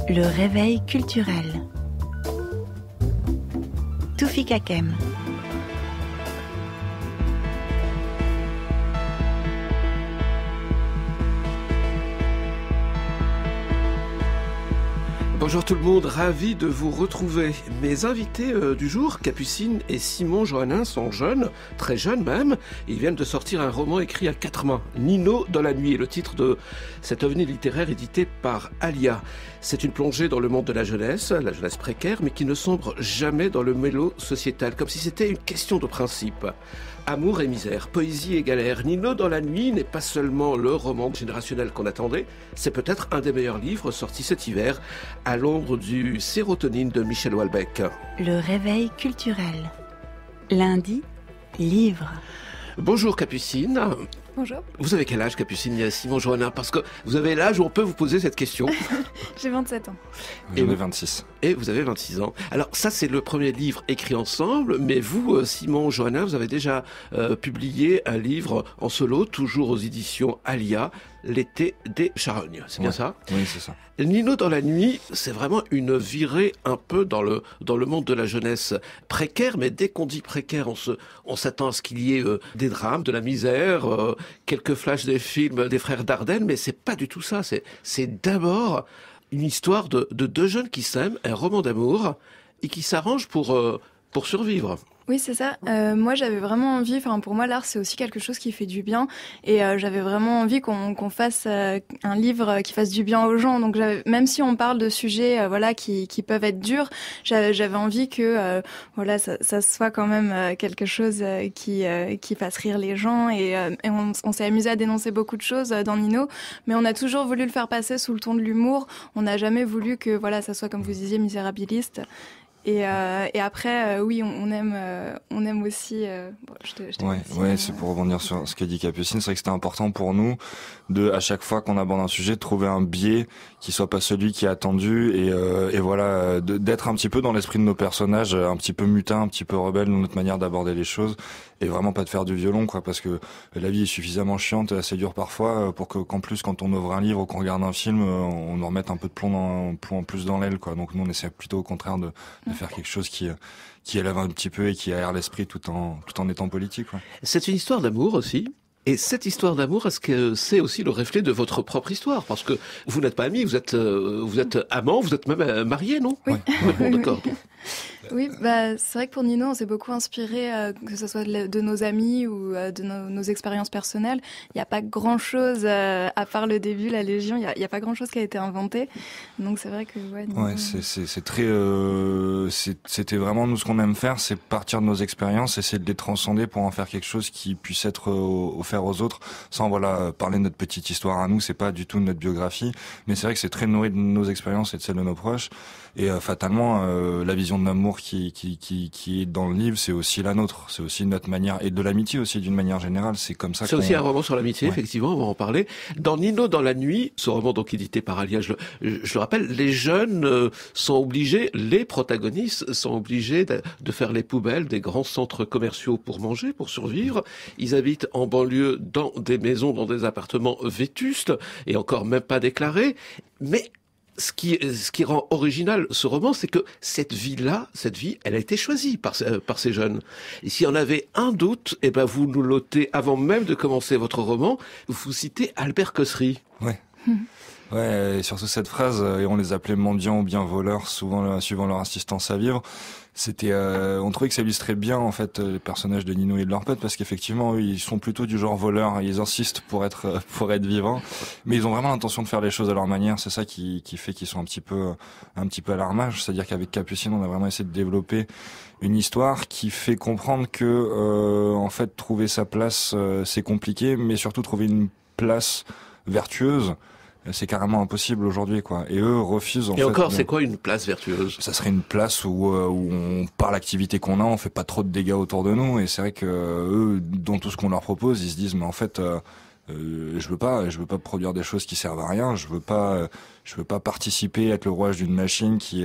Le réveil culturel. Toufik Hakem. Bonjour tout le monde, ravi de vous retrouver. Mes invités du jour, Capucine et Simon Johannin, sont jeunes, très jeunes même. Ils viennent de sortir un roman écrit à 4 mains, Nino dans la nuit, est le titre de cet ovni littéraire édité par Alia. C'est une plongée dans le monde de la jeunesse précaire, mais qui ne sombre jamais dans le mélo sociétal, comme si c'était une question de principe. Amour et misère, poésie et galère. Nino dans la nuit n'est pas seulement le roman générationnel qu'on attendait, c'est peut-être un des meilleurs livres sortis cet hiver, à l'ombre du Sérotonine de Michel Houellebecq. Le réveil culturel. Lundi, livre. Bonjour Capucine. Bonjour. Vous avez quel âge, Capucine, Simon Johannin? Parce que vous avez l'âge où on peut vous poser cette question. J'ai 27 ans. J'en ai 26. Et vous avez 26 ans. Alors ça, c'est le premier livre écrit ensemble, mais vous, Simon Johannin, vous avez déjà publié un livre en solo, toujours aux éditions Alia, L'été des charognes. C'est bien ça? Oui, c'est ça. Nino dans la nuit, c'est vraiment une virée un peu dans le monde de la jeunesse précaire, mais dès qu'on dit précaire, on s'attend à ce qu'il y ait des drames, de la misère, quelques flashs des films des frères Dardenne, mais c'est pas du tout ça. C'est d'abord une histoire de deux jeunes qui s'aiment, un roman d'amour, et qui s'arrangent pour survivre. Oui, c'est ça. Moi, j'avais vraiment envie, pour moi, l'art, c'est aussi quelque chose qui fait du bien. Et j'avais vraiment envie qu'on fasse un livre qui fasse du bien aux gens. Donc, même si on parle de sujets qui peuvent être durs, j'avais envie que ça soit quand même quelque chose qui fasse rire les gens. Et on s'est amusé à dénoncer beaucoup de choses dans Nino, mais on a toujours voulu le faire passer sous le ton de l'humour. On n'a jamais voulu que ça soit, comme vous disiez, misérabiliste. Et après, oui, on aime aussi. C'est pour rebondir sur ce qu'a dit Capucine. C'est vrai que c'était important pour nous à chaque fois qu'on aborde un sujet, de trouver un biais qui soit pas celui qui est attendu et voilà, d'être un petit peu dans l'esprit de nos personnages, un petit peu mutin, un petit peu rebelle dans notre manière d'aborder les choses, et vraiment pas de faire du violon, quoi, parce que la vie est suffisamment chiante et assez dure parfois pour qu'en plus, quand on ouvre un livre ou qu'on regarde un film, on nous remette un peu de plomb en plus dans l'aile, quoi. Donc nous, on essaie plutôt au contraire de faire quelque chose qui élève un petit peu et qui aère l'esprit tout en étant politique, quoi. C'est une histoire d'amour aussi. Et cette histoire d'amour, est-ce que c'est aussi le reflet de votre propre histoire? Parce que vous n'êtes pas amis, vous êtes amants, vous êtes même mariés, non? Oui. Ouais, bon, d'accord. Oui, c'est vrai que pour Nino, on s'est beaucoup inspiré, que ce soit de nos amis ou de nos expériences personnelles. Il n'y a pas grand-chose, à part le début, la Légion, il n'y a pas grand-chose qui a été inventé. Donc c'est vrai que... Nino, c'est très... c'était vraiment, nous, ce qu'on aime faire, c'est partir de nos expériences, essayer de les transcender pour en faire quelque chose qui puisse être offert aux autres, sans parler de notre petite histoire à nous. C'est pas du tout notre biographie, mais c'est vrai que c'est très nourri de nos expériences et de celles de nos proches. Et fatalement, la vision de l'amour qui est dans le livre, c'est aussi la nôtre, c'est aussi notre manière, et de l'amitié aussi d'une manière générale. C'est comme ça. C'est aussi un roman sur l'amitié, effectivement, on va en parler. Dans Nino dans la nuit, ce roman donc édité par Alia, je le rappelle, les jeunes sont obligés, les protagonistes sont obligés de faire les poubelles des grands centres commerciaux pour manger, pour survivre. Ils habitent en banlieue dans des maisons, dans des appartements vétustes et encore même pas déclarés, mais ce qui rend original ce roman, c'est que cette vie, elle a été choisie par ces jeunes. Et s'il y en avait un doute, vous nous l'ôtez avant même de commencer votre roman. Vous citez Albert Cossery. Ouais. Ouais, et surtout cette phrase, et on les appelait mendiants ou bien voleurs, souvent suivant leur insistance à vivre. C'était, on trouvait que ça illustrait bien en fait les personnages de Nino et de leurs potes, parce qu'effectivement eux, ils sont plutôt du genre voleurs, ils insistent pour être vivants, mais ils ont vraiment l'intention de faire les choses à leur manière. C'est ça qui fait qu'ils sont un petit peu à l'armage. C'est-à-dire qu'avec Capucine, on a vraiment essayé de développer une histoire qui fait comprendre que en fait trouver sa place c'est compliqué, mais surtout trouver une place vertueuse, c'est carrément impossible aujourd'hui, quoi. Et eux refusent. Et encore, c'est quoi une place vertueuse? Ça serait une place où on, par l'activité qu'on a, on fait pas trop de dégâts autour de nous. Et c'est vrai que eux, dans tout ce qu'on leur propose, ils se disent, mais en fait, je veux pas produire des choses qui servent à rien. Je veux pas participer, être le rouage d'une machine qui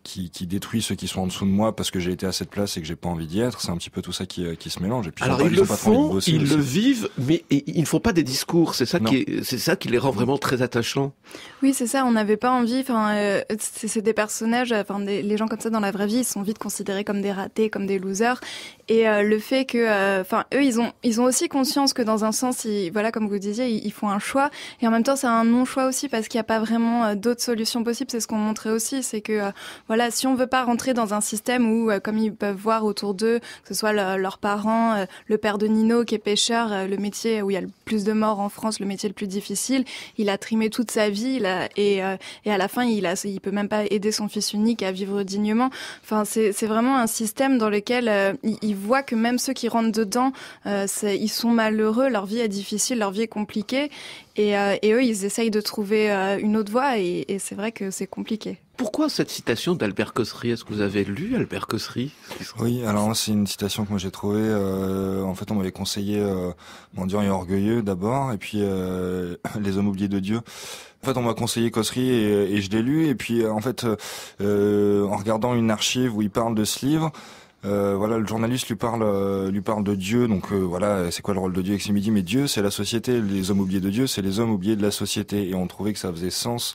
qui détruit ceux qui sont en dessous de moi parce que j'ai été à cette place et que j'ai pas envie d'y être. C'est un petit peu tout ça qui se mélange. Et puis alors ils le font, ils le vivent, mais ils ne font pas des discours. C'est ça qui les rend vraiment très attachants. Oui, c'est ça. On n'avait pas envie. Enfin, c'est des personnages. Enfin, les gens comme ça dans la vraie vie, ils sont vite considérés comme des ratés, comme des losers. Et le fait que, enfin, eux, ils ont aussi conscience que dans un sens, voilà, comme vous disiez, ils font un choix. Et en même temps, c'est un non-choix aussi parce qu'il n'y a pas vraiment d'autres solutions possibles. C'est ce qu'on montrait aussi, c'est que voilà, si on veut pas rentrer dans un système où, comme ils peuvent voir autour d'eux, que ce soit leurs parents, le père de Nino qui est pêcheur, le métier où il y a le plus de morts en France, le métier le plus difficile, il a trimé toute sa vie, et à la fin, il peut même pas aider son fils unique à vivre dignement. Enfin, c'est vraiment un système dans lequel il voit que même ceux qui rentrent dedans, ils sont malheureux, leur vie est difficile, leur vie est compliquée, et eux, ils essayent de trouver une autre voie, et c'est vrai que c'est compliqué. Pourquoi cette citation d'Albert Cossery? Est-ce que vous avez lu Albert Cossery? Oui, alors c'est une citation que moi j'ai trouvée. En fait, on m'avait conseillé Mendiant et orgueilleux d'abord, et puis Les hommes oubliés de Dieu. En fait, on m'a conseillé Cossery et je l'ai lu. Et puis, en fait, en regardant une archive où il parle de ce livre, voilà, le journaliste lui parle de Dieu. Donc voilà, c'est quoi le rôle de Dieu? Et il me dit, mais Dieu, c'est la société. Les hommes oubliés de Dieu, c'est les hommes oubliés de la société. Et on trouvait que ça faisait sens.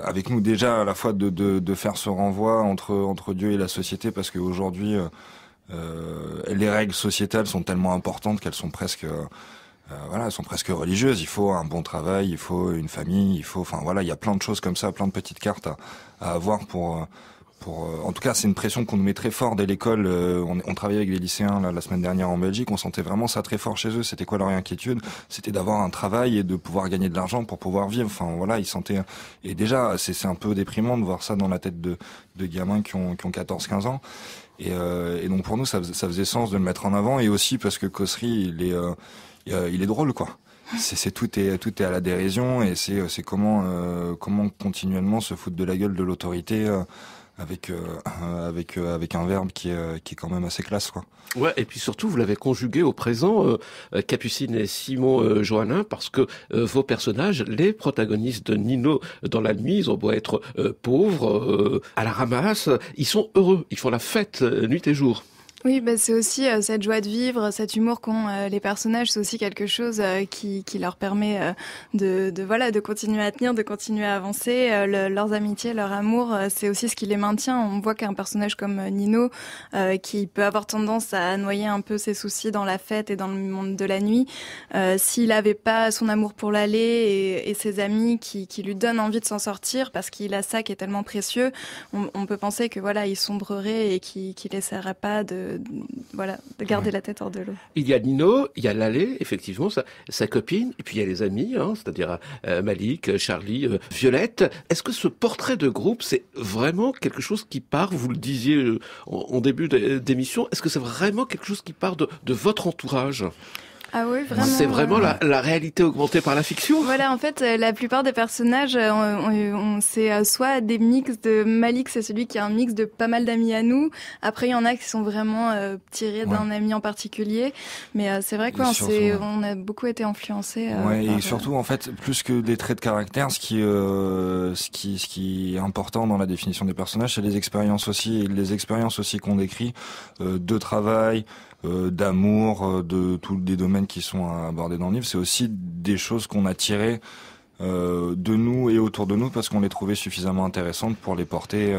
Avec nous déjà à la fois de faire ce renvoi entre Dieu et la société, parce qu'aujourd'hui les règles sociétales sont tellement importantes qu'elles sont presque elles sont presque religieuses. Il faut un bon travail, il faut une famille, enfin voilà, il y a plein de choses comme ça, plein de petites cartes à avoir pour en tout cas, c'est une pression qu'on nous met très fort dès l'école. On travaillait avec des lycéens la semaine dernière en Belgique. On sentait vraiment ça très fort chez eux. C'était quoi leur inquiétude? C'était d'avoir un travail et de pouvoir gagner de l'argent pour pouvoir vivre. Enfin voilà, ils sentaient. Et déjà, c'est un peu déprimant de voir ça dans la tête de gamins qui ont 14-15 ans. Et donc pour nous, ça faisait sens de le mettre en avant. Et aussi parce que Cossery, il est drôle, quoi. Tout est à la dérision, et c'est comment continuellement se foutre de la gueule de l'autorité. Avec un verbe qui est quand même assez classe, quoi. Ouais, et puis surtout vous l'avez conjugué au présent, Capucine et Simon Johannin, parce que vos personnages, les protagonistes de Nino dans la nuit, ils ont beau être pauvres, à la ramasse, ils sont heureux, ils font la fête nuit et jour. Oui, c'est aussi cette joie de vivre, cet humour qu'ont les personnages, c'est aussi quelque chose qui leur permet de continuer à tenir, de continuer à avancer. Leurs amitiés, leur amour, c'est aussi ce qui les maintient. On voit qu'un personnage comme Nino, qui peut avoir tendance à noyer un peu ses soucis dans la fête et dans le monde de la nuit, s'il avait pas son amour pour l'allée et ses amis qui lui donnent envie de s'en sortir, parce qu'il a ça qui est tellement précieux, on peut penser que voilà, il sombrerait et qu'il essaierait pas de garder la tête hors de l'eau. Il y a Nino, il y a Lalé, effectivement, sa copine, et puis il y a les amis, c'est-à-dire Malik, Charlie, Violette. Est-ce que ce portrait de groupe, c'est vraiment quelque chose qui part, vous le disiez en début d'émission, est-ce que c'est vraiment quelque chose qui part de votre entourage ? Ah oui, vraiment. C'est vraiment la réalité augmentée par la fiction. Voilà, en fait, la plupart des personnages, c'est soit des mix de Malik, c'est celui qui a un mix de pas mal d'amis à nous. Après, il y en a qui sont vraiment tirés d'un ami en particulier. Mais c'est vrai qu'on a beaucoup été influencés. Et surtout, en fait, plus que des traits de caractère, ce qui est important dans la définition des personnages, c'est les expériences aussi. Et les expériences aussi qu'on décrit de travail, d'amour, de tous les domaines qui sont abordés dans le livre, c'est aussi des choses qu'on a tirées de nous et autour de nous, parce qu'on les trouvait suffisamment intéressantes pour les porter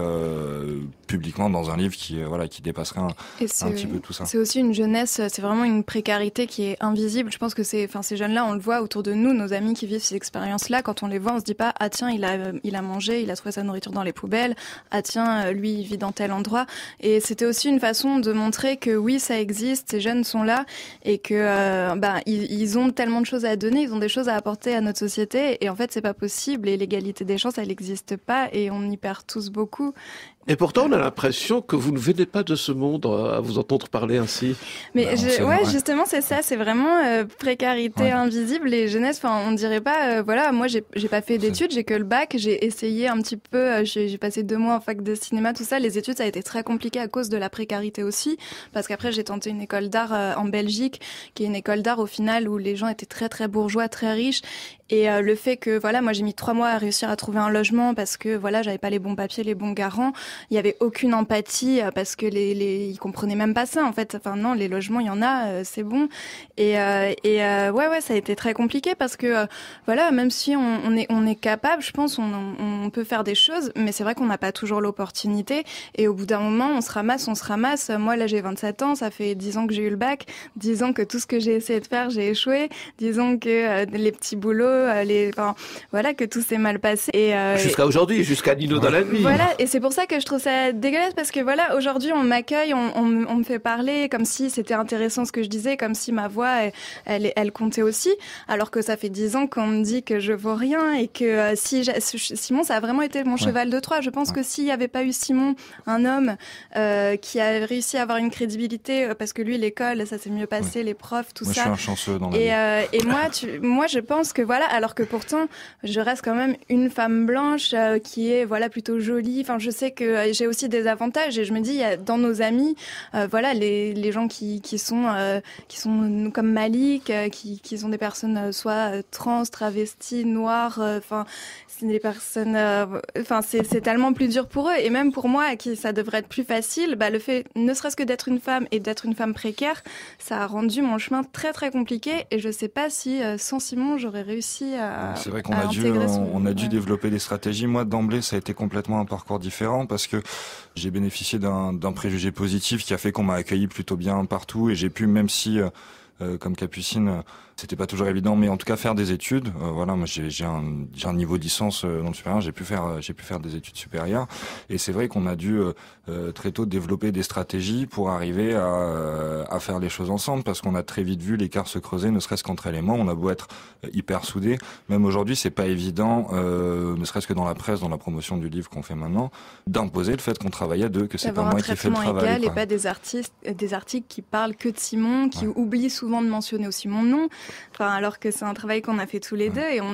publiquement dans un livre qui dépasserait un petit peu tout ça. C'est aussi une jeunesse, c'est vraiment une précarité qui est invisible. Je pense que ces jeunes-là, on le voit autour de nous, nos amis qui vivent ces expériences-là. Quand on les voit, on se dit pas, ah tiens, il a mangé, il a trouvé sa nourriture dans les poubelles. Ah tiens, lui, il vit dans tel endroit. Et c'était aussi une façon de montrer que oui, ça existe, ces jeunes sont là, et que ils ont tellement de choses à donner, ils ont des choses à apporter à notre société. Et en fait, c'est pas possible, et l'égalité des chances, elle n'existe pas, et on y perd tous beaucoup. Et pourtant, on a l'impression que vous ne venez pas de ce monde à vous entendre parler ainsi. Mais justement, c'est ça, c'est vraiment précarité invisible et jeunesse. Enfin, on dirait pas. Voilà, moi, j'ai pas fait d'études, j'ai que le bac. J'ai essayé un petit peu. J'ai passé 2 mois en fac de cinéma, tout ça. Les études, ça a été très compliqué à cause de la précarité aussi, parce qu'après, j'ai tenté une école d'art en Belgique, qui est une école d'art au final où les gens étaient très très bourgeois, très riches. Et le fait que voilà, moi j'ai mis 3 mois à réussir à trouver un logement parce que voilà, j'avais pas les bons papiers, les bons garants. Il y avait aucune empathie parce que ils comprenaient même pas ça en fait. Enfin non, les logements il y en a, c'est bon. Et ouais, ça a été très compliqué parce que voilà, même si on est capable, je pense, on peut faire des choses, mais c'est vrai qu'on n'a pas toujours l'opportunité. Et au bout d'un moment, on se ramasse. Moi là j'ai 27 ans, ça fait 10 ans que j'ai eu le bac, 10 ans que tout ce que j'ai essayé de faire, j'ai échoué, 10 ans que les petits boulots, voilà, que tout s'est mal passé. Jusqu'à aujourd'hui, jusqu'à Nino dans la nuit. Voilà, et c'est pour ça que je trouve ça dégueulasse parce que voilà, aujourd'hui on m'accueille, on me fait parler comme si c'était intéressant ce que je disais, comme si ma voix elle comptait aussi, alors que ça fait 10 ans qu'on me dit que je vaux rien et que Simon, ça a vraiment été mon cheval de Troie. Je pense que s'il n'y avait pas eu Simon, un homme qui a réussi à avoir une crédibilité, parce que lui l'école ça s'est mieux passé, les profs, tout ça. Je suis un chanceux dans la vie. Et moi je pense que voilà, alors que pourtant je reste quand même une femme blanche qui est voilà plutôt jolie. Enfin, je sais que j'ai aussi des avantages et je me dis dans nos amis, voilà les gens qui sont comme Malik, qui sont des personnes soit trans, travestis, noires. Enfin, c'est des personnes. Enfin, c'est tellement plus dur pour eux et même pour moi, à qui ça devrait être plus facile. Le fait, ne serait-ce que d'être une femme et d'être une femme précaire, ça a rendu mon chemin très très compliqué et je sais pas si sans Simon j'aurais réussi à. C'est vrai qu'on a dû développer des stratégies. Moi, d'emblée, ça a été complètement un parcours différent parce que j'ai bénéficié d'un préjugé positif qui a fait qu'on m'a accueilli plutôt bien partout et j'ai pu, même si comme Capucine, c'était pas toujours évident, mais en tout cas faire des études. Voilà, moi j'ai un niveau de licence dans le supérieur, j'ai pu faire des études supérieures. Et c'est vrai qu'on a dû très tôt développer des stratégies pour arriver à faire les choses ensemble, parce qu'on a très vite vu l'écart se creuser, ne serait-ce qu'entre elle et moi. On a beau être hyper soudés, même aujourd'hui c'est pas évident, ne serait-ce que dans la presse, dans la promotion du livre qu'on fait maintenant, d'imposer le fait qu'on travaille à deux, que c'est pas moi qui fais le travail. Égal, et pas des articles qui parlent que de Simon, qui oublient souvent de mentionner aussi mon nom. Enfin, alors que c'est un travail qu'on a fait tous les deux et on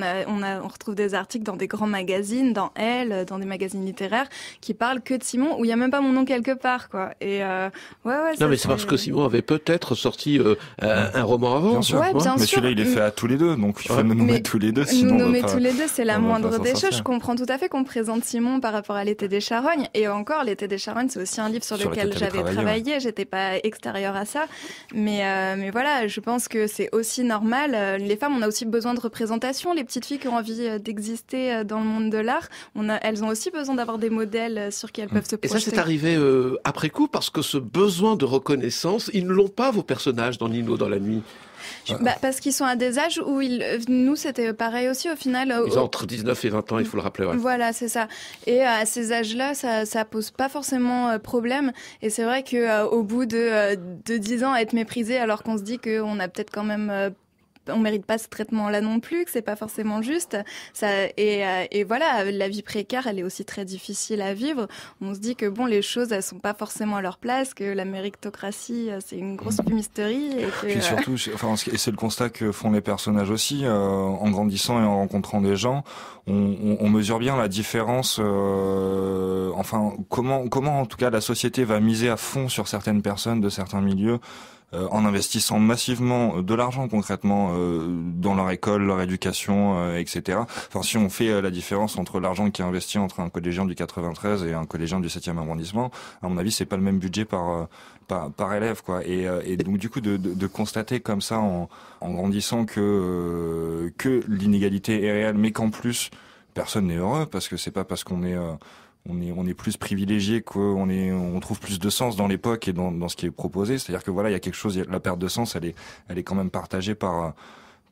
retrouve des articles dans des grands magazines, dans Elle, dans des magazines littéraires qui parlent que de Simon où il y a même pas mon nom quelque part, quoi. Et non, mais c'est parce que Simon avait peut-être sorti un roman avant. Bien sûr. Ouais, bien mais sûr. celui-là, il est fait à tous les deux, donc il faut nous nommer tous les deux. Sinon, nous nommer tous les deux, c'est la moindre des choses. Je comprends tout à fait qu'on présente Simon par rapport à L'été des Charognes. Et encore, L'été des Charognes, c'est aussi un livre sur lequel j'avais travaillé. J'étais pas extérieure à ça, mais voilà, je pense que c'est aussi normal. Les femmes, on a aussi besoin de représentation. Les petites filles qui ont envie d'exister dans le monde de l'art, elles ont aussi besoin d'avoir des modèles sur qui elles peuvent se projeter. Et ça, c'est arrivé après coup, parce que ce besoin de reconnaissance, ils ne l'ont pas, vos personnages, dans Nino dans la nuit. Parce qu'ils sont à des âges où nous c'était pareil aussi au final. Ils ont entre 19 et 20 ans, il faut le rappeler. Ouais. Voilà, c'est ça. Et à ces âges-là, ça pose pas forcément problème. Et c'est vrai que au bout de 10 ans à être méprisé, alors qu'on se dit qu'on a peut-être quand même on mérite pas ce traitement-là non plus, que c'est pas forcément juste. Et voilà, la vie précaire, elle est aussi très difficile à vivre. On se dit que bon, les choses, elles sont pas forcément à leur place, que la méritocratie, c'est une grosse fumisterie. Et que, puis surtout, et c'est le constat que font les personnages aussi, en grandissant et en rencontrant des gens, on mesure bien la différence. Comment en tout cas la société va miser à fond sur certaines personnes de certains milieux. En investissant massivement de l'argent concrètement dans leur école, leur éducation, etc. Enfin, si on fait la différence entre l'argent qui est investi entre un collégien du 93 et un collégien du 7e arrondissement, à mon avis, c'est pas le même budget par élève, quoi. Et donc du coup de constater comme ça en grandissant que l'inégalité est réelle, mais qu'en plus personne n'est heureux, parce que c'est pas parce qu'on est on est plus privilégié, on trouve plus de sens dans l'époque et dans ce qui est proposé. C'est-à-dire que voilà, il y a quelque chose, la perte de sens, elle est quand même partagée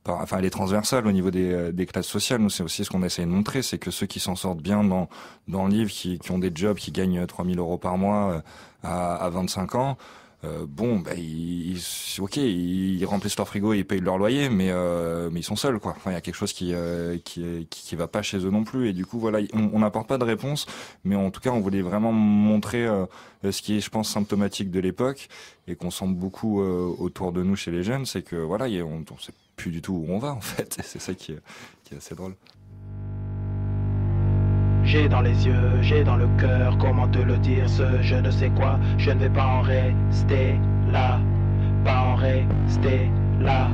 enfin, elle est transversale au niveau des classes sociales. Nous, c'est aussi ce qu'on essaie de montrer, c'est que ceux qui s'en sortent bien dans le livre, qui ont des jobs, qui gagnent 3 000 € par mois à 25 ans, ils remplissent leur frigo et ils payent leur loyer, mais ils sont seuls, quoi. Enfin, il y a quelque chose qui va pas chez eux non plus, et du coup, voilà, on n'apporte pas de réponse, mais en tout cas, on voulait vraiment montrer ce qui est, je pense, symptomatique de l'époque, et qu'on sent beaucoup autour de nous chez les jeunes, c'est que voilà, on sait plus du tout où on va, en fait, et c'est ça qui est assez drôle. J'ai dans les yeux, j'ai dans le cœur, comment te le dire, ce je ne sais quoi, je ne vais pas en rester là, pas en rester là.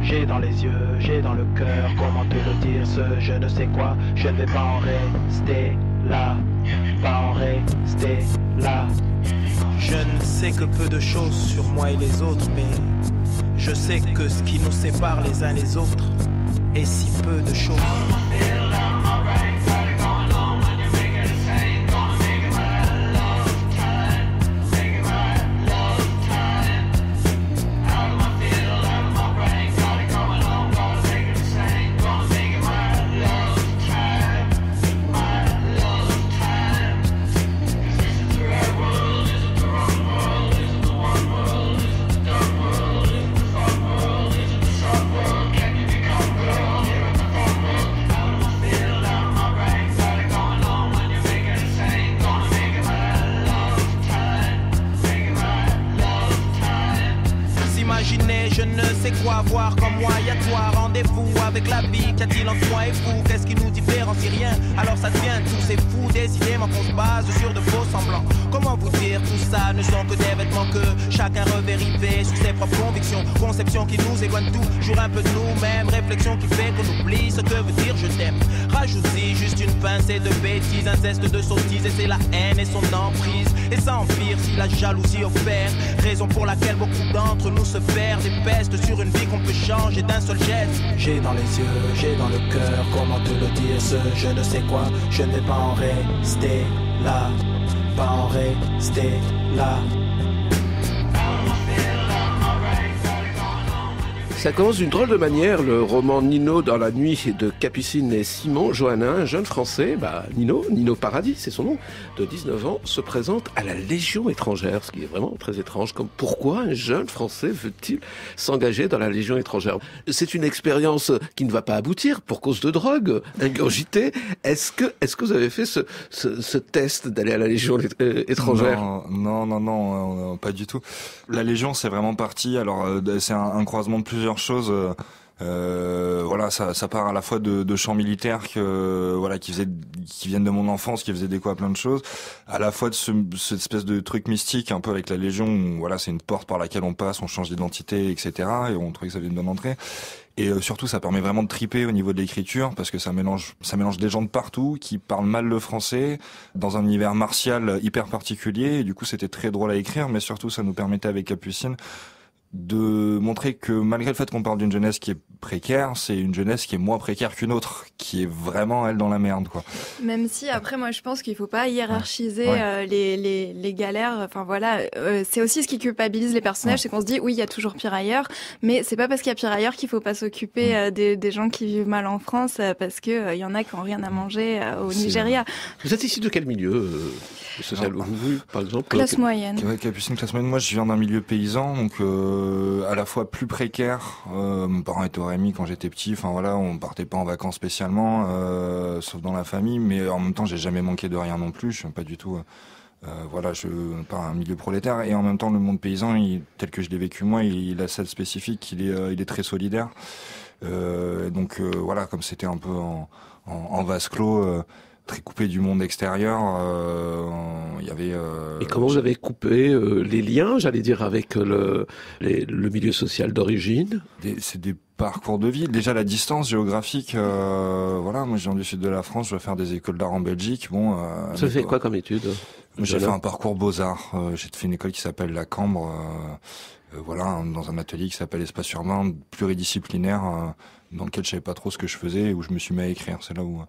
J'ai dans les yeux, j'ai dans le cœur, comment te le dire, ce je ne sais quoi, je ne vais pas en rester là, pas en rester là. Je ne sais que peu de choses sur moi et les autres, mais je sais que ce qui nous sépare les uns les autres est si peu de choses. Je ne sais quoi voir comme moi, y'a toi, rendez-vous avec la vie, qu'a-t-il entre moi et vous, qu'est-ce qui nous différencie, rien, alors ça devient tout, c'est fou, décidément qu'on se base sur de faux semblants, comment vous dire, tout ça ne sont que des vêtements que chacun revêt rivés sur ses propres convictions, conceptions qui nous éloignent toujours un peu de nous-mêmes, réflexion qui fait qu'on oublie ce que veut dire je t'aime, rajoute-y juste une pincée de bêtises, un zeste de sottise et c'est la haine et son emprise, et ça empire si la jalousie opère, raison pour laquelle beaucoup d'entre nous se perdent et peste sur une vie qu'on peut changer d'un seul geste. J'ai dans les yeux, j'ai dans le cœur, comment te le dire, ce je ne sais quoi, je ne vais pas en rester là, pas en rester là. Ça commence d'une drôle de manière, le roman Nino dans la nuit de Capucine et Simon Johannin, un jeune Français, Nino Paradis, c'est son nom, de 19 ans, se présente à la Légion étrangère, ce qui est vraiment très étrange. Comme pourquoi un jeune Français veut-il s'engager dans la Légion étrangère? C'est une expérience qui ne va pas aboutir pour cause de drogue, ingurgité. Est-ce que vous avez fait ce test d'aller à la Légion étrangère? Non, pas du tout. La Légion, c'est vraiment parti. Alors, c'est un croisement de plusieurs choses. Voilà, ça part à la fois de champs militaires qui viennent de mon enfance, qui faisaient d'écho à plein de choses, à la fois de cette espèce de truc mystique un peu avec la Légion où voilà, c'est une porte par laquelle on passe, on change d'identité, etc. Et on trouvait que ça avait une bonne entrée. Et surtout, ça permet vraiment de triper au niveau de l'écriture parce que ça mélange des gens de partout qui parlent mal le français dans un univers martial hyper particulier. Et du coup, c'était très drôle à écrire, mais surtout, ça nous permettait avec Capucine de montrer que malgré le fait qu'on parle d'une jeunesse qui est précaire, c'est une jeunesse qui est moins précaire qu'une autre, qui est vraiment elle dans la merde, quoi. Même si après moi je pense qu'il faut pas hiérarchiser les galères. Enfin voilà, c'est aussi ce qui culpabilise les personnages, c'est qu'on se dit oui il y a toujours pire ailleurs, mais c'est pas parce qu'il y a pire ailleurs qu'il faut pas s'occuper des gens qui vivent mal en France, parce que il y en a qui ont rien à manger au Nigeria. Vous êtes issu de quel milieu social, vous, par exemple? Classe moyenne. Ouais, Capucine, classe moyenne. Moi je viens d'un milieu paysan, donc à la fois plus précaire. Mes parents étaient au Rémy quand j'étais petit. Enfin voilà, on partait pas en vacances spécialement, sauf dans la famille. Mais en même temps, j'ai jamais manqué de rien non plus. Je suis pas du tout, pas un milieu prolétaire. Et en même temps, le monde paysan, tel que je l'ai vécu moi, il a cette spécifique. Il est très solidaire. Donc voilà, comme c'était un peu en vase clos. Très coupé du monde extérieur, il y avait... Et comment vous avez coupé les liens, j'allais dire, avec le milieu social d'origine? C'est des parcours de vie. Déjà la distance géographique, voilà, moi je viens du sud de la France, je vais faire des écoles d'art en Belgique. Bon, ça fait quoi comme étude? J'ai fait un parcours Beaux-Arts. J'ai fait une école qui s'appelle la Cambre, voilà, dans un atelier qui s'appelle Espace Urbain, pluridisciplinaire, dans lequel je savais pas trop ce que je faisais et où je me suis mis à écrire. C'est là où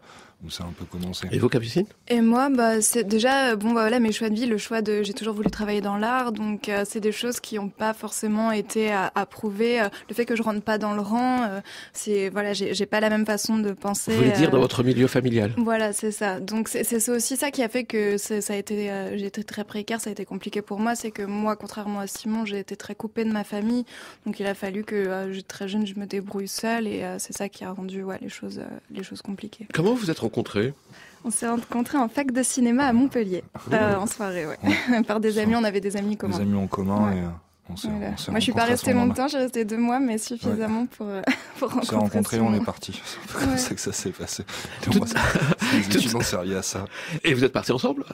ça a un peu commencé. Et vous, Capucine? Et moi, c'est déjà, mes choix de vie, j'ai toujours voulu travailler dans l'art, donc c'est des choses qui n'ont pas forcément été approuvées. Le fait que je rentre pas dans le rang, parents. J'ai pas la même façon de penser. Vous voulez dire dans votre milieu familial? Voilà, c'est ça. Donc c'est aussi ça qui a fait que ça a été, j'ai été très précaire, ça a été compliqué pour moi. C'est que moi, contrairement à Simon, j'ai été très coupée de ma famille. Donc il a fallu que très jeune, je me débrouille seule, et c'est ça qui a rendu les choses compliquées. Comment vous êtes rencontrés? On s'est rencontrés en fac de cinéma à Montpellier, en soirée, par des amis. On avait des amis communs. Des amis en commun, et on s'est Moi, je suis pas restée longtemps, j'ai resté 2 mois, mais suffisamment pour rencontrer. On s'est rencontrés, Simon. on est partis. C'est un peu comme ça que ça s'est passé. Les études ont servi à ça. Et vous êtes partis ensemble?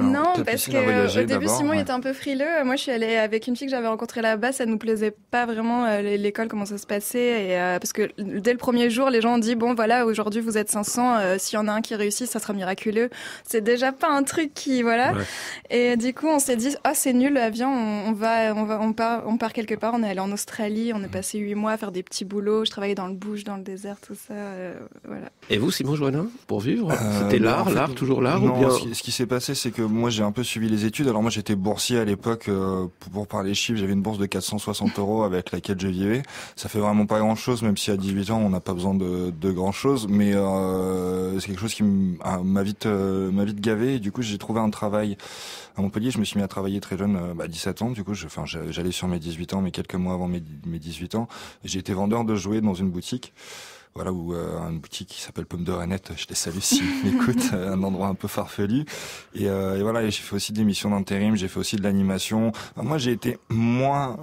Non, parce que au début, Simon il était un peu frileux. Moi, je suis allée avec une fille que j'avais rencontrée là-bas. Ça nous plaisait pas vraiment l'école, comment ça se passait. Et parce que dès le premier jour, les gens ont dit bon, voilà, aujourd'hui vous êtes 500. S'il y en a un qui réussit, ça sera miraculeux. C'est déjà pas un truc qui voilà. Ouais. Et du coup, on s'est dit c'est nul. Viens, on part quelque part. On est allé en Australie. On est passé 8 mois à faire des petits boulots. Je travaillais dans le bush, dans le désert, tout ça. Voilà. Et vous, Simon Joannin, pour vivre, c'était l'art, toujours l'art non, ou bien... ce qui s'est passé, c'est que moi j'ai un peu suivi les études. Alors moi j'étais boursier à l'époque, pour parler chiffres, j'avais une bourse de 460 € avec laquelle je vivais. Ça fait vraiment pas grand chose, même si à 18 ans on n'a pas besoin de grand chose, mais c'est quelque chose qui m'a vite gavé. Et du coup j'ai trouvé un travail à Montpellier. Je me suis mis à travailler très jeune, 17 ans. Du coup j'allais sur mes 18 ans, mais quelques mois avant mes 18 ans, j'ai été vendeur de jouets dans une boutique. Voilà, où une boutique qui s'appelle Pomme de Renette, je les salue s'ils m'écoutent, un endroit un peu farfelu. Et voilà, et j'ai fait aussi des missions d'intérim, j'ai fait aussi de l'animation. Enfin, moi, j'ai été moins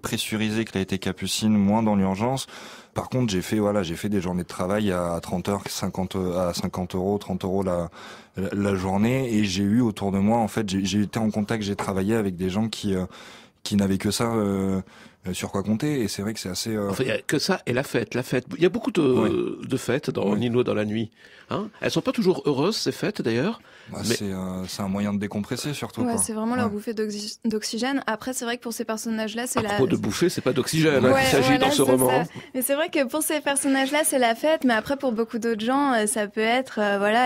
pressurisé que l'a été Capucine, moins dans l'urgence. Par contre, j'ai fait des journées de travail à 30 heures, 50 €, 30 € la journée, et j'ai eu autour de moi, en fait, j'ai été en contact, j'ai travaillé avec des gens qui n'avaient que ça sur quoi compter, et c'est vrai que c'est assez... Enfin, il y a que ça et la fête. Il y a beaucoup de fêtes dans Nino dans la nuit. Hein, elles sont pas toujours heureuses, ces fêtes, d'ailleurs. Mais... C'est un moyen de décompresser, surtout. Ouais, c'est vraiment leur bouffée d'oxygène. Après, c'est vrai que pour ces personnages-là, c'est à propos de bouffer, c'est pas d'oxygène qu'il s'agit dans ce roman. Ça. Mais c'est vrai que pour ces personnages-là, c'est la fête. Mais après, pour beaucoup d'autres gens, ça peut être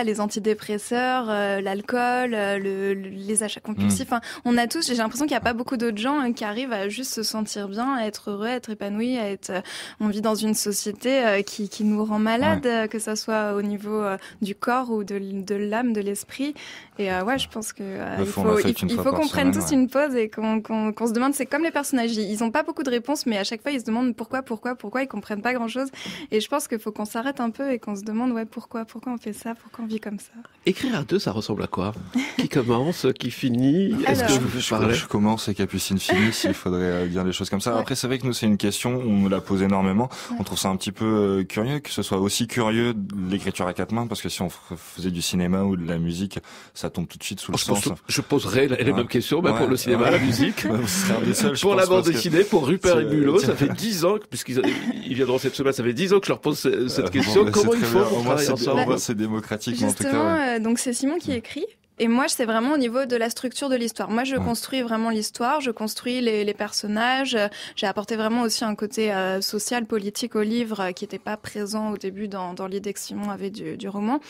les antidépresseurs, l'alcool, les achats compulsifs. Enfin, on a tous. J'ai l'impression qu'il n'y a pas beaucoup d'autres gens qui arrivent à juste se sentir bien, à être heureux, à être épanoui, on vit dans une société qui nous rend malade, que ça soit au niveau du corps ou de l'âme, de l'esprit. Et je pense que il faut qu'on prenne tous une pause et qu'on se demande. C'est comme les personnages, ils ont pas beaucoup de réponses, mais à chaque fois ils se demandent pourquoi, ils comprennent pas grand chose. Et je pense qu'il faut qu'on s'arrête un peu et qu'on se demande pourquoi on fait ça, pourquoi on vit comme ça. Écrire à deux, ça ressemble à quoi? Qui commence, qui finit? Est-ce que je commence et Capucine finit, s'il faudrait dire les choses comme ça. Après, c'est vrai que nous, c'est une question, on me la pose énormément. On trouve ça un petit peu curieux, que ce soit aussi curieux de l'écriture à 4 mains, parce que si on faisait du cinéma ou de la musique, ça tombe tout de suite sous le sens. Je poserai les mêmes questions, pour le cinéma, la musique. Pour la bande dessinée, pour Rupert et Bulot, ça fait 10 ans, puisqu'ils viendront cette semaine, ça fait 10 ans que je leur pose cette question. Comment ils font pour travailler ensemble? C'est démocratique, en tout cas. Donc c'est Simon qui écrit. Et moi, c'est vraiment au niveau de la structure de l'histoire. Moi, je construis vraiment l'histoire, je construis les personnages. J'ai apporté vraiment aussi un côté social, politique au livre qui n'était pas présent au début dans l'idée que Simon avait du roman.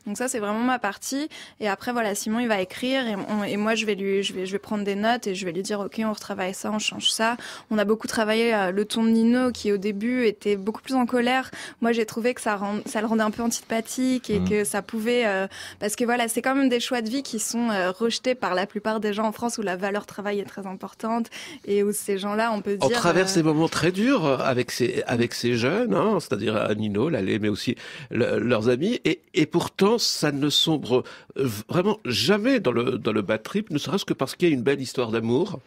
Donc ça, c'est vraiment ma partie. Et après, Simon, il va écrire et moi, je vais prendre des notes et je vais lui dire, OK, on retravaille ça, on change ça. On a beaucoup travaillé le ton de Nino qui, au début, était beaucoup plus en colère. Moi, j'ai trouvé que ça le rendait un peu antipathique et que ça pouvait... parce que c'est quand même des choix de vie qui sont rejetés par la plupart des gens en France où la valeur travail est très importante et où ces gens-là, on peut dire... On traverse des moments très durs avec ces jeunes, c'est-à-dire Nino, Lalé, mais aussi leurs amis, et pourtant ça ne sombre vraiment jamais dans le bad trip, ne serait-ce que parce qu'il y a une belle histoire d'amour.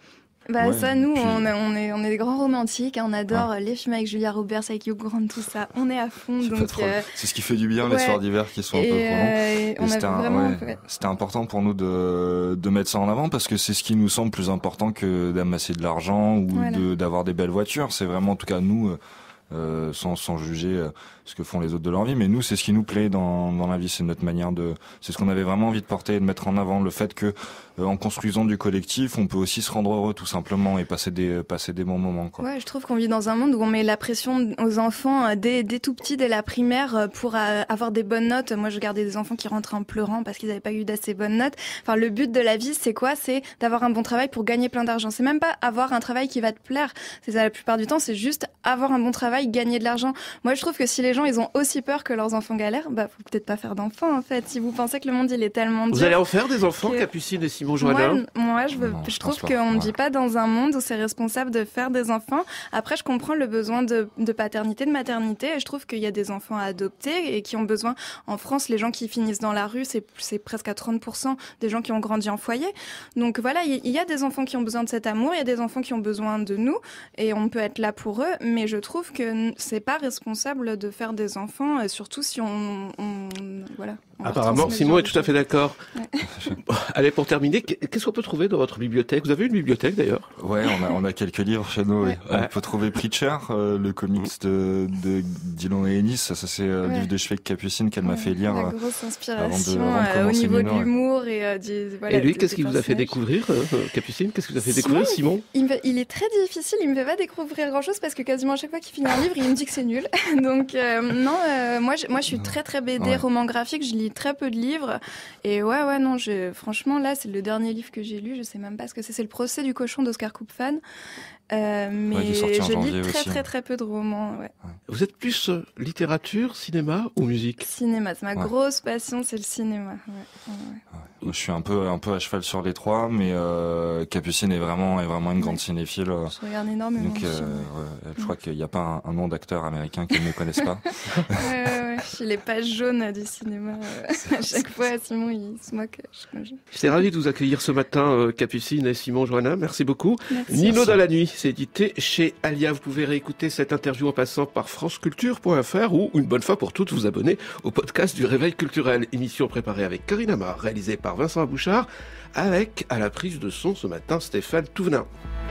Nous, on est des grands romantiques, on adore les films avec Julia Roberts, avec Hugh Grant, tout ça, on est à fond. Donc c'est ce qui fait du bien, les soirs d'hiver qui sont un peu prenants. C'était important pour nous de mettre ça en avant parce que c'est ce qui nous semble plus important que d'amasser de l'argent ou d'avoir des belles voitures. C'est vraiment, en tout cas, nous, sans juger ce que font les autres de leur vie, mais nous, c'est ce qui nous plaît dans la vie, c'est notre manière c'est ce qu'on avait vraiment envie de porter et de mettre en avant, le fait que en construisant du collectif, on peut aussi se rendre heureux tout simplement et passer des bons moments, quoi. Ouais, je trouve qu'on vit dans un monde où on met la pression aux enfants dès tout petits, dès la primaire, pour avoir des bonnes notes. Moi, je regardais des enfants qui rentraient en pleurant parce qu'ils n'avaient pas eu d'assez bonnes notes. Enfin, le but de la vie, c'est quoi? C'est d'avoir un bon travail pour gagner plein d'argent. C'est même pas avoir un travail qui va te plaire. C'est ça, la plupart du temps, c'est juste avoir un bon travail ils gagnaient de l'argent. Moi, je trouve que si les gens, ils ont aussi peur que leurs enfants galèrent, faut peut-être pas faire d'enfants, en fait. Si vous pensez que le monde, il est tellement dur. Vous allez en faire des enfants, Capucine et Simon Joannin? Moi, je trouve qu'on ne vit pas dans un monde où c'est responsable de faire des enfants. Après, je comprends le besoin de paternité, de maternité, et je trouve qu'il y a des enfants à adopter et qui ont besoin. En France, les gens qui finissent dans la rue, c'est presque à 30% des gens qui ont grandi en foyer. Donc voilà, il y a des enfants qui ont besoin de cet amour, il y a des enfants qui ont besoin de nous, et on peut être là pour eux, mais je trouve que c'est pas responsable de faire des enfants, et surtout si voilà. Apparemment, Simon est tout à fait d'accord. Ouais. Allez, pour terminer, qu'est-ce qu'on peut trouver dans votre bibliothèque? Vous avez une bibliothèque d'ailleurs? Ouais, on a quelques livres chez nous. Ouais. On peut trouver Preacher, le comics de Dylan et Ennis. Ça c'est le livre de chevet Capucine qu'elle m'a fait lire. La grosse inspiration avant de au niveau de Nino, l'humour et et lui, qu'est-ce qu'il vous a fait découvrir, Capucine? Qu'est-ce que vous a fait découvrir, Simon? Il est très difficile. Il me fait pas découvrir grand-chose parce que quasiment à chaque fois qu'il finit un livre, il me dit que c'est nul. Donc moi je suis très très BD, roman graphique. Je lis très peu de livres et non, franchement là c'est le dernier livre que j'ai lu, je sais même pas ce que c'est le procès du cochon d'Oscar Koopman, mais je lis très peu de romans. Vous êtes plus littérature, cinéma ou musique? Cinéma, c'est ma grosse passion, c'est le cinéma. Je suis un peu à cheval sur les trois, mais Capucine est vraiment une grande cinéphile. Je regarde énormément. Donc je crois qu'il n'y a pas un nom d'acteur américain qu'ils ne connaissent pas. Je suis les pages jaunes du cinéma. À chaque fois, Simon, il se moque. J'étais ravi de vous accueillir ce matin, Capucine et Simon Joannin. Merci beaucoup. Merci. Nino dans la nuit, c'est édité chez Alia. Vous pouvez réécouter cette interview en passant par franceculture.fr ou une bonne fois pour toutes vous abonner au podcast du Réveil culturel. Émission préparée avec Corinne Amar, réalisée par Vincent Abouchard, avec à la prise de son ce matin Stéphane Touvenin.